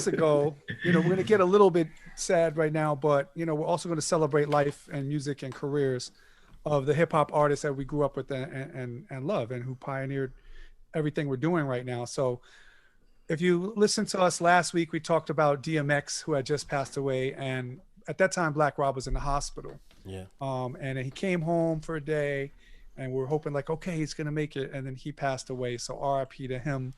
weeks ago, we're going to get a little bit sad right now, but, we're also going to celebrate life and music and careers of the hip hop artists that we grew up with and love, and who pioneered everything we're doing right now. So if you listened to us last week, we talked about DMX, who had just passed away. And at that time, Black Rob was in the hospital. Yeah. And he came home for a day, and we were hoping like, okay, he's going to make it. And then he passed away. So RIP to him.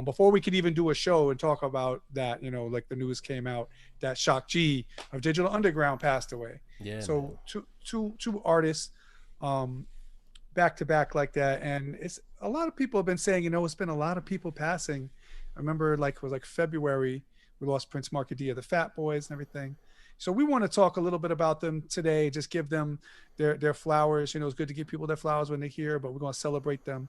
Before we could even do a show and talk about that, like the news came out that Shock G of Digital Underground passed away. Yeah. So two artists back to back like that. And it's a lot of people have been saying, it's been a lot of people passing. I remember it was February, we lost Prince Markie D of the Fat Boys and everything. So we want to talk a little bit about them today, just give them their flowers. It's good to give people their flowers when they're here, but we're going to celebrate them.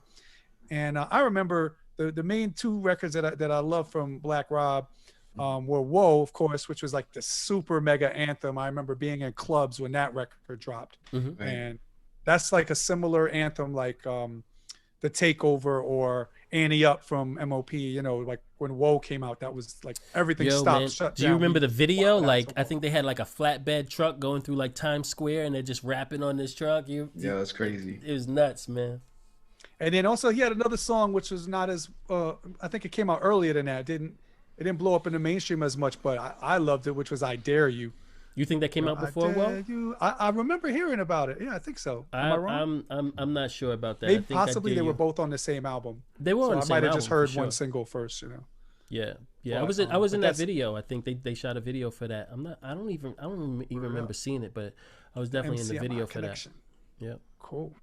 And I remember the main two records that I love from Black Rob were Whoa, of course, which was like the super mega anthem. I remember being in clubs when that record dropped. Mm-hmm. And that's like a similar anthem like The Takeover or Annie Up from MOP, like when Whoa came out, that was like everything stopped, man, shut do down. you remember the video? Like I think they had like a flatbed truck going through like Times Square, and they're just rapping on this truck. Yeah, that's crazy. It was nuts, man. And then also he had another song which was not as I think it came out earlier than that. It didn't blow up in the mainstream as much, but I loved it, which was I Dare You. You think that came out before? I remember hearing about it. Yeah, I think so. Am I wrong? I'm not sure about that. Maybe possibly they were both on the same album. They were on the same album. I might have just heard one single first, Yeah. But, I was in that video. I think they shot a video for that. I don't even remember seeing it, but I was definitely in the video for that. Yeah. Cool.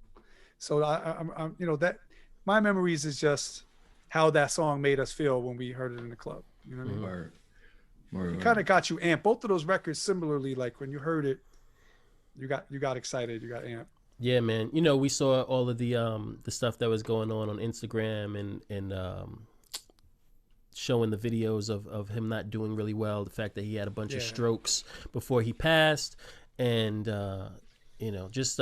So I'm that my memories is just how that song made us feel when we heard it in the club. You know what I mean? Word. It kind of got you amped. Both of those records similarly, like when you heard it, you got excited, you got amped. Yeah, man. We saw all of the stuff that was going on Instagram and showing the videos of him not doing really well, the fact that he had a bunch of strokes before he passed, and just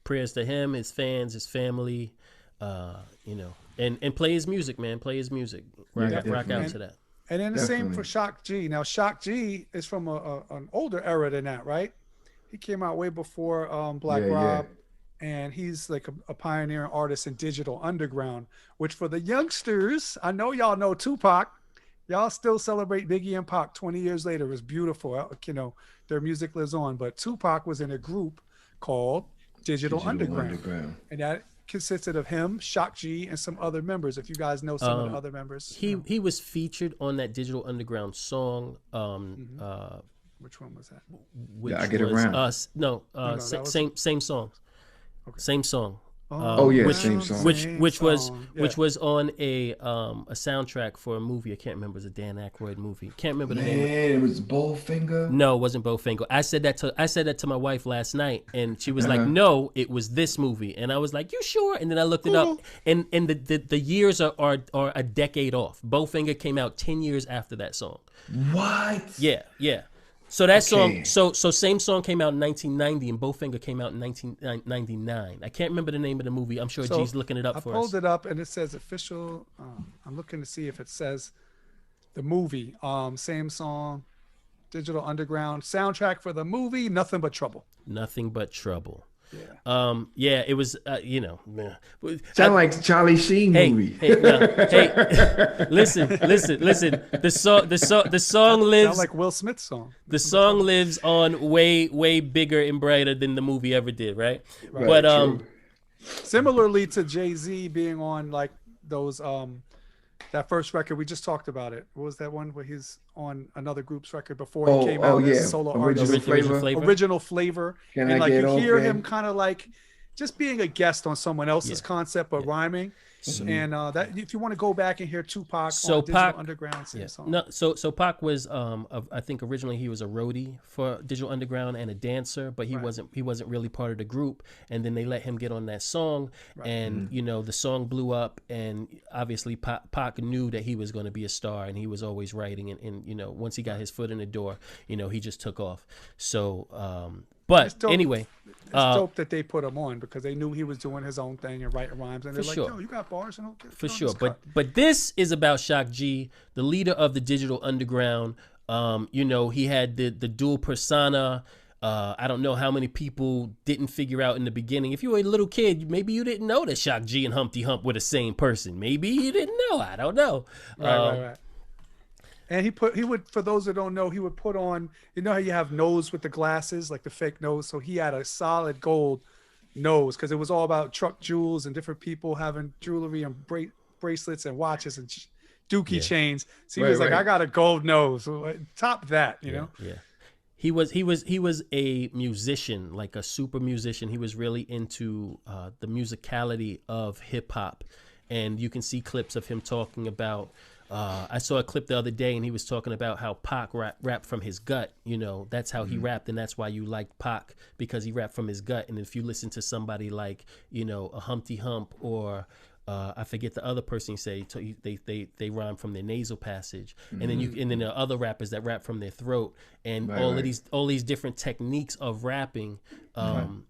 prayers to him, his fans, his family, and play his music, man. Play his music. Rock out to that. And then the same for Shock G. Now, Shock G is from an older era than that, right? He came out way before Black Rob, and he's like a pioneering artist in Digital Underground, which for the youngsters, I know y'all know Tupac. Y'all still celebrate Biggie and Pac 20 years later. It was beautiful. Their music lives on. But Tupac was in a group called Digital Underground. And that consisted of him, Shock G, and some other members. If you guys know some of the other members. He was featured on that Digital Underground song. Which one was that? I Get Around. Same song. Okay. Same song. Same song. Which was on a soundtrack for a movie. I can't remember. It was a Dan Aykroyd movie. Can't remember the name. It was Bowfinger. No, it wasn't Bowfinger. I said that to my wife last night, and she was like, "No, it was this movie." And I was like, "You sure?" And then I looked it up, and the years are a decade off. Bowfinger came out 10 years after that song. What? Yeah. So that song, so same song came out in 1990, and Bowfinger came out in 1999. I can't remember the name of the movie. I'm sure G's looking it up for us. I pulled it up, and it says official. I'm looking to see if it says the movie. Same song, Digital Underground soundtrack for the movie. Nothing But Trouble. Nothing But Trouble. Yeah. It was, Sound like Charlie Sheen movie. Listen. The song lives. Sound like Will Smith's song. The song lives on way bigger and brighter than the movie ever did, right? But true. Similarly to Jay-Z being on like those that first record, we just talked about it. What was that one where he's on another group's record before he came out as a solo artist? Original Flavor. And like you hear him kind of like just being a guest on someone else's concept, but rhyming. And that if you want to go back and hear Tupac on Digital Underground song. No, so Pac was I think originally he was a roadie for Digital Underground and a dancer, but he wasn't really part of the group. And then they let him get on that song, and the song blew up, and obviously Pac knew that he was going to be a star, and he was always writing, and once he got his foot in the door, he just took off. So But anyway, it's dope that they put him on because they knew he was doing his own thing and writing rhymes, and they're like, sure. "Yo, you got bars?" And for sure. But this is about Shock G, the leader of the digital underground. You know, he had the dual persona. I don't know how many people didn't figure out in the beginning. If you were a little kid, maybe you didn't know that Shock G and Humpty Hump were the same person. Maybe you didn't know. I don't know. Right. And he would, for those that don't know, he would put on, you know how you have nose with the glasses, like the fake nose. So he had a solid gold nose because it was all about truck jewels and different people having jewelry and bracelets and watches and dookie chains. So he was like, I got a gold nose. Top that, you know? Yeah. He was a musician, like a super musician. He was really into the musicality of hip hop, and you can see clips of him talking about. I saw a clip the other day, and he was talking about how Pac rapped from his gut. You know, that's how he rapped, and that's why you like Pac, because he rapped from his gut. And if you listen to somebody like, you know, a Humpty Hump or I forget the other person you say, they rhyme from their nasal passage, and then there are other rappers that rap from their throat, and all these different techniques of rapping,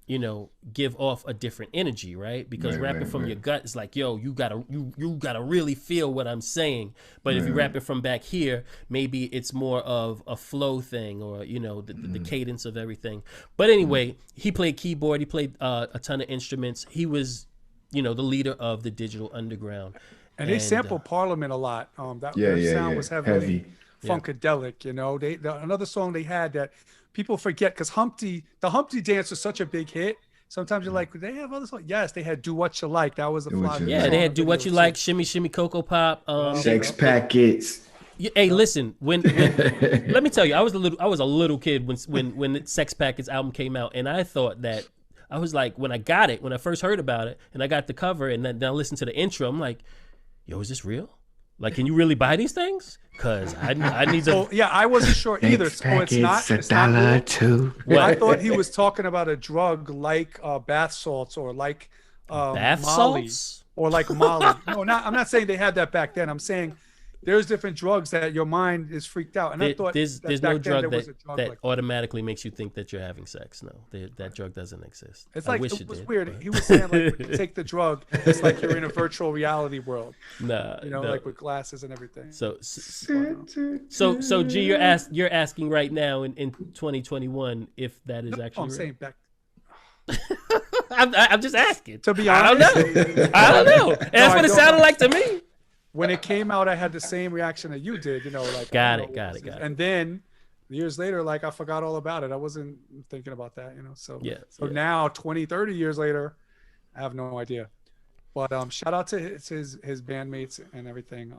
you know, give off a different energy, right? Because rapping from your gut is like, yo, you gotta really feel what I'm saying. But if you rap it from back here, maybe it's more of a flow thing, or you know, the cadence of everything. But anyway, he played keyboard, he played a ton of instruments. He was, you know, the leader of the digital underground. And they sampled Parliament a lot. Their sound was heavy. Funkadelic, you know. Another song they had that people forget, because the Humpty Dance was such a big hit. Sometimes you're like, they have other songs. Yes, they had Do What You Like. That was a fly. Yeah, they had Do What You Like, Shimmy Shimmy Cocoa Pop. Sex Packets. Hey, listen, when let me tell you, I was a little kid when Sex Packets album came out, and I thought that, I was like, when I first heard about it, and I got the cover, and then I listened to the intro, I'm like, yo, is this real? Like, can you really buy these things? Because I need to. Oh, yeah, I wasn't sure either. So it's not $1 Well, I thought he was talking about a drug like bath salts, or like bath Molly, salts, or like Molly. No, I'm not saying they had that back then. I'm saying there's different drugs that your mind is freaked out. And I thought there's no drug that like automatically makes you think that you're having sex. No, that drug doesn't exist. It's like, it was weird. But he was saying, like, when you take the drug, it's like you're in a virtual reality world. Nah, you know, like with glasses and everything. So G, you're asking right now in 2021 if that is actually I'm real. saying back. I'm just asking. To be honest, I don't know. And that's what it sounded like to me. When it came out, I had the same reaction that you did, you know, like, got it. And then years later, like, I forgot all about it. I wasn't thinking about that, you know. So now 20, 30 years later, I have no idea. But shout out to his bandmates and everything.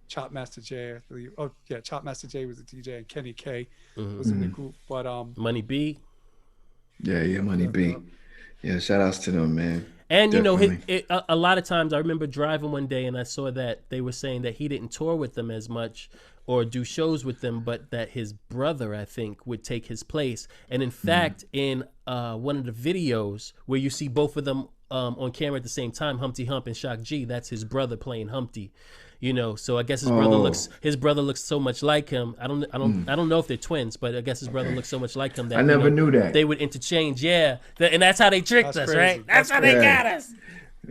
Chop Master J, I believe. Oh yeah, Chop Master J was the DJ, and Kenny K was in the group. But Money B. Yeah, Money B. Yeah, shout outs to them, man. And definitely. you know, a lot of times I remember driving one day and I saw that they were saying that he didn't tour with them as much or do shows with them, but that his brother, I think, would take his place. And in fact, in one of the videos where you see both of them on camera at the same time, Humpty Hump and Shock G, that's his brother playing Humpty. You know, so I guess his brother looks so much like him. I don't know if they're twins, but I guess his brother looks so much like him that I never knew that they would interchange. Yeah, and that's how they tricked us, right? That's how they got us.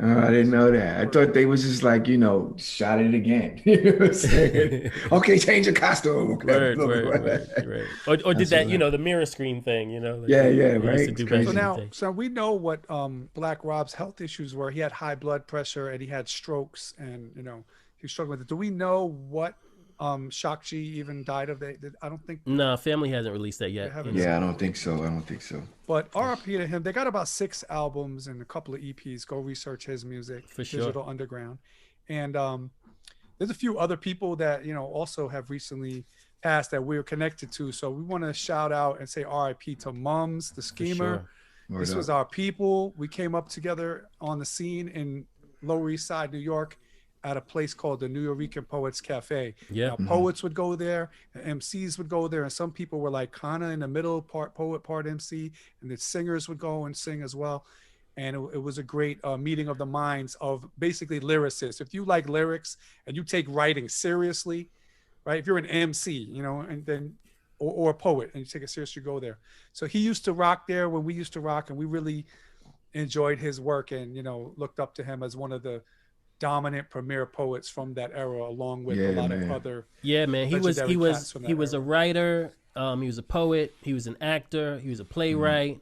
I didn't know that. I thought they was just like, you know, shot it again. You know what I'm saying? Okay, change your costume. Okay. Right. Or did that, you know, the mirror screen thing, you know? Right. So we know what Black Rob's health issues were. He had high blood pressure and he had strokes, and, you know, he was struggling with it. Do we know what Shock G even died of? I don't think. No, family hasn't released that yet. Yeah, I don't think so. But RIP to him. They got about 6 albums and a couple of EPs. Go research his music. For sure. Digital Underground. And there's a few other people that, you know, also have recently passed that we're connected to. So we want to shout out and say RIP to MUMS, the Schemer. Sure. This was our people. We came up together on the scene in Lower East Side, New York, at a place called the Nuyorican Poets Cafe. Yeah. Now, poets would go there, MCs would go there, and some people were like kind of in the middle, part poet, part MC, and the singers would go and sing as well. And it was a great meeting of the minds of basically lyricists. If you like lyrics and you take writing seriously, right? If you're an MC, you know, and then or a poet, and you take it serious, you go there. So he used to rock there when we used to rock, and we really enjoyed his work, and looked up to him as one of the dominant premier poets from that era, along with a lot of other man. He was a writer. He was a poet. He was an actor. He was a playwright.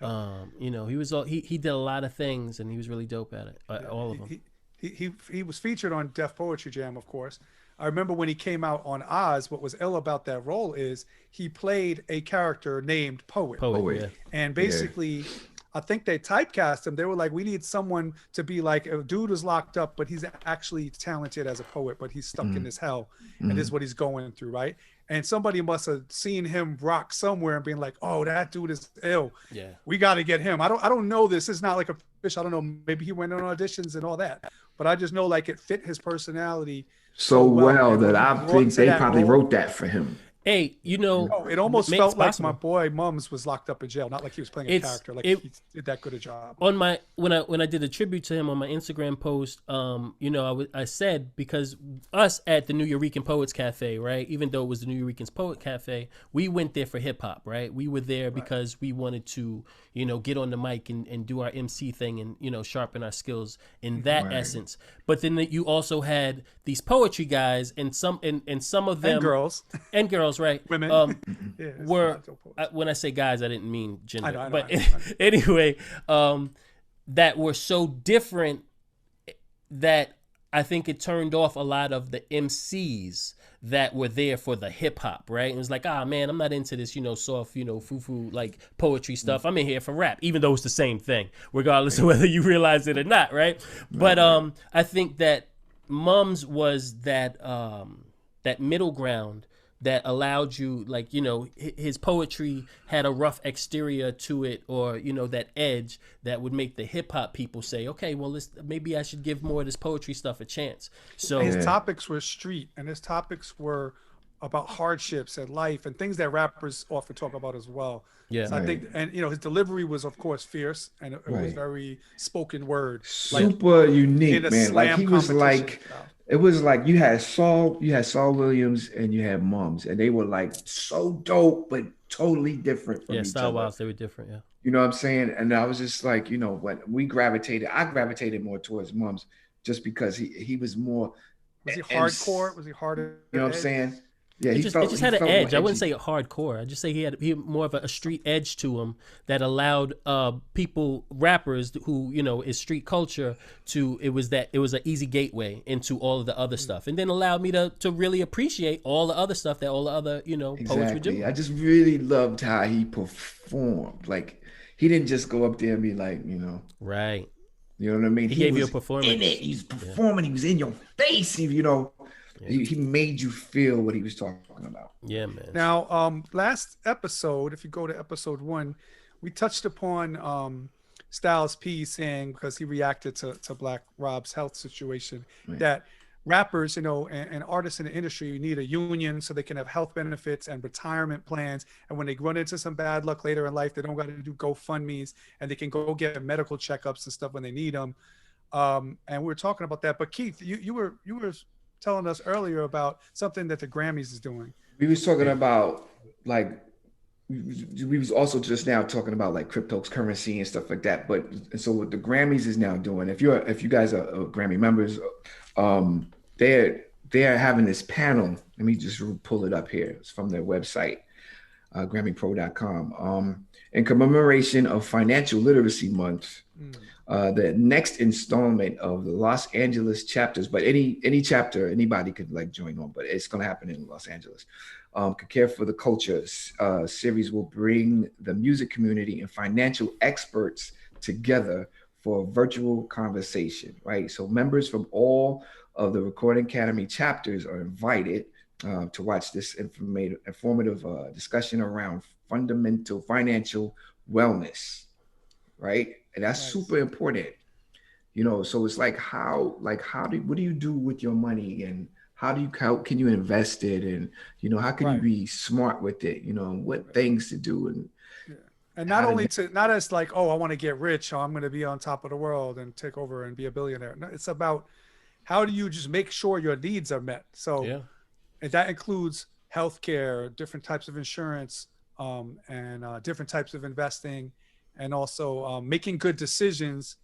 He did a lot of things, and he was really dope at it. All of them. He was featured on Def Poetry Jam, of course. I remember when he came out on Oz, what was ill about that role is he played a character named Poet. Yeah. And basically, I think they typecast him. They were like, we need someone to be like, a dude is locked up, but he's actually talented as a poet, but he's stuck in this hell. And this is what he's going through, right? And somebody must have seen him rock somewhere and being like, oh, that dude is ill. Yeah. We got to get him. I don't know this. It's not like a fish. I don't know. Maybe he went on auditions and all that. But I just know like it fit his personality so well that I think they probably wrote that for him. Hey, it almost felt like my boy Mums was locked up in jail, not like he was playing a character. Like he did that good a job. On my when I did a tribute to him on my Instagram post, I said, because us at the Nuyorican Poets Cafe, right? Even though it was the Nuyorican Poets Cafe, we went there for hip hop, right? We were there because we wanted to, get on the mic and do our MC thing and sharpen our skills in that essence. But then you also had these poetry guys and some of them and girls. Right. Women. Were when I say guys, I didn't mean gender. I know. Anyway, that were so different that I think it turned off a lot of the MCs that were there for the hip hop, right? And it was like, man, I'm not into this, soft, foo-foo like poetry stuff. I'm in here for rap, even though it's the same thing, regardless of whether you realize it or not, right? But I think that MUMS was that middle ground that allowed you, like, his poetry had a rough exterior to it, or, that edge that would make the hip hop people say, okay, well, maybe I should give more of this poetry stuff a chance. So his topics were street, and his topics were about hardships and life and things that rappers often talk about as well. Yeah. So I think, and his delivery was, of course, fierce, and it was very spoken word. Super unique, man. Like he was like, it was like you had Saul Williams and you had MUMS, and they were like so dope, but totally different from each other. Style-wise, they were different, yeah. You know what I'm saying? And I was just like, when I gravitated more towards MUMS just because he was more. Was he hardcore? Was he harder? You know what I'm saying? Yeah, it just had an edge. I wouldn't say hardcore. I just say he had more of a street edge to him that allowed rappers who is street culture it was an easy gateway into all of the other stuff, and then allowed me to really appreciate all the other stuff that all the other poets were doing. I just really loved how he performed. Like he didn't just go up there and be like, right. You know what I mean? He gave you a performance. In it. He's performing. He was in your face. He made you feel what he was talking about. Yeah, man. Now, last episode, if you go to episode 1, we touched upon Styles P saying, because he reacted to Black Rob's health situation, that rappers, and artists in the industry need a union so they can have health benefits and retirement plans. And when they run into some bad luck later in life, they don't got to do GoFundMes, and they can go get medical checkups and stuff when they need them. And we were talking about that. But Keith, you were telling us earlier about something that the Grammys is doing. We was talking about we was also just now talking about like cryptocurrency and stuff like that. But so what the Grammys is now doing, if you guys are Grammy members, they're having this panel. Let me just pull it up here. It's from their website, GrammyPro.com. In commemoration of Financial Literacy Month. The next installment of the Los Angeles chapters, but any chapter, anybody could like join on, but it's going to happen in Los Angeles. Care for the Culture series will bring the music community and financial experts together for a virtual conversation, right? So members from all of the Recording Academy chapters are invited to watch this informative discussion around fundamental financial wellness, right? And that's super important, so it's like what do you do with your money, and how can you invest it, and how can you be smart with it, what things to do, and not only not as like, oh, I want to get rich, or I'm going to be on top of the world and take over and be a billionaire. No, it's about how do you just make sure your needs are met. So and that includes healthcare, different types of insurance, and different types of investing, and also making good decisions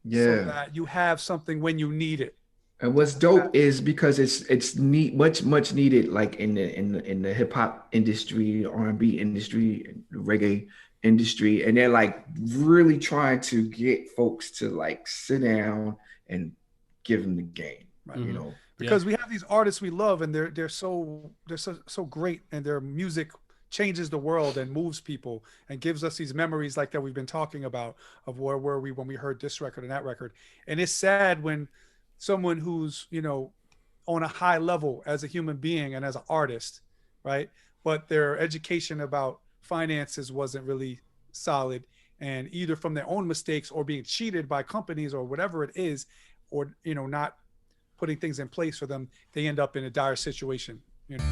so that you have something when you need it. And what's dope is because it's much needed, like in the hip hop industry, R&B industry, reggae industry, and they're like really trying to get folks to like sit down and give them the game, right? You know, because we have these artists we love, and they're so great, and their music changes the world and moves people and gives us these memories like that we've been talking about of where were we when we heard this record and that record. And it's sad when someone who's, you know, on a high level as a human being and as an artist, right, but their education about finances wasn't really solid, and either from their own mistakes or being cheated by companies or whatever it is, or, you know, not putting things in place for them, they end up in a dire situation, you know.